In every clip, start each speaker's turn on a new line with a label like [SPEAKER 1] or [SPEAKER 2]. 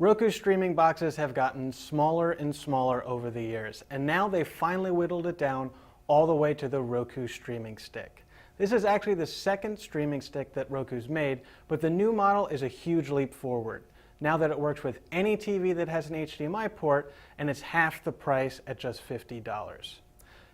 [SPEAKER 1] Roku streaming boxes have gotten smaller and smaller over the years, and now they've finally whittled it down all the way to the Roku streaming stick. This is actually the second streaming stick that Roku's made, but the new model is a huge leap forward, now that it works with any TV that has an HDMI port, and it's half the price at just $50.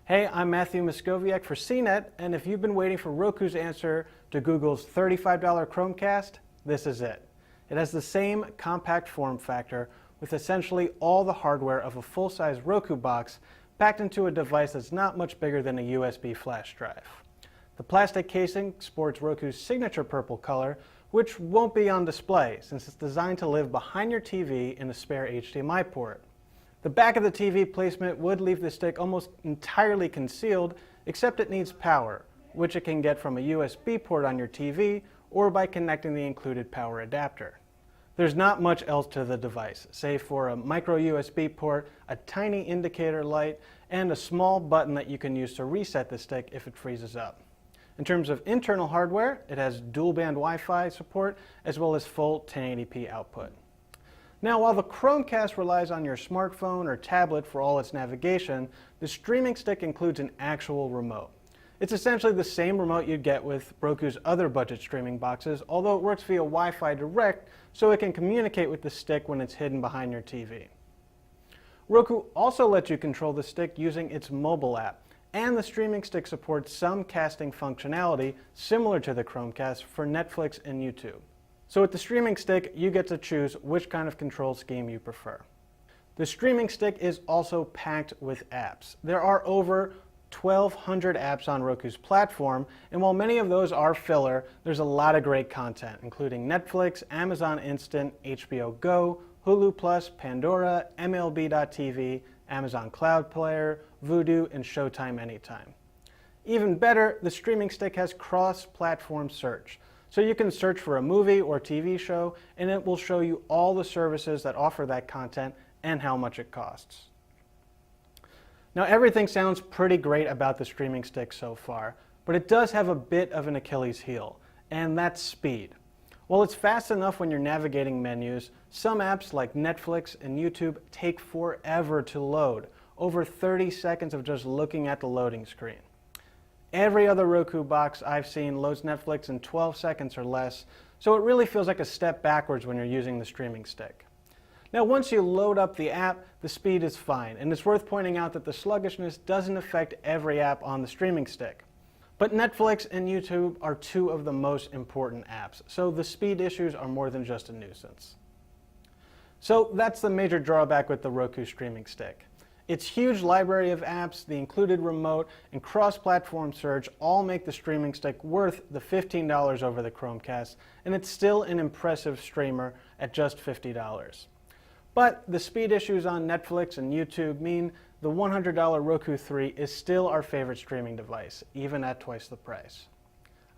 [SPEAKER 1] Hey, I'm Matthew Moscoviak for CNET, and if you've been waiting for Roku's answer to Google's $35 Chromecast, this is it. It has the same compact form factor with essentially all the hardware of a full-size Roku box packed into a device that's not much bigger than a USB flash drive. The plastic casing sports Roku's signature purple color, which won't be on display since it's designed to live behind your TV in a spare HDMI port. The back of the TV placement would leave the stick almost entirely concealed, except it needs power, which it can get from a USB port on your TV or by connecting the included power adapter. There's not much else to the device, save for a micro USB port, a tiny indicator light, and a small button that you can use to reset the stick if it freezes up. In terms of internal hardware, it has dual-band Wi-Fi support as well as full 1080p output. Now, while the Chromecast relies on your smartphone or tablet for all its navigation, the streaming stick includes an actual remote. It's essentially the same remote you'd get with Roku's other budget streaming boxes, although it works via Wi-Fi direct, so it can communicate with the stick when it's hidden behind your TV. Roku also lets you control the stick using its mobile app, and the streaming stick supports some casting functionality similar to the Chromecast for Netflix and YouTube. So with the streaming stick, you get to choose which kind of control scheme you prefer. The streaming stick is also packed with apps. There are over 1,200 apps on Roku's platform, and while many of those are filler, there's a lot of great content, including Netflix, Amazon Instant, HBO Go, Hulu Plus, Pandora, MLB.tv, Amazon Cloud Player, Vudu, and Showtime Anytime. Even better, the streaming stick has cross-platform search. So you can search for a movie or TV show, and it will show you all the services that offer that content and how much it costs. Now, everything sounds pretty great about the streaming stick so far, but it does have a bit of an Achilles heel, and that's speed. While it's fast enough when you're navigating menus, some apps like Netflix and YouTube take forever to load, over 30 seconds of just looking at the loading screen. Every other Roku box I've seen loads Netflix in 12 seconds or less, so it really feels like a step backwards when you're using the streaming stick. Now, once you load up the app, the speed is fine, and it's worth pointing out that the sluggishness doesn't affect every app on the streaming stick. But Netflix and YouTube are two of the most important apps, so the speed issues are more than just a nuisance. So that's the major drawback with the Roku streaming stick. Its huge library of apps, the included remote, and cross-platform search all make the streaming stick worth the $15 over the Chromecast, and it's still an impressive streamer at just $50. But the speed issues on Netflix and YouTube mean the $100 Roku 3 is still our favorite streaming device, even at twice the price.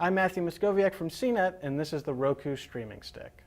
[SPEAKER 1] I'm Matthew Moscoviak from CNET, and this is the Roku streaming stick.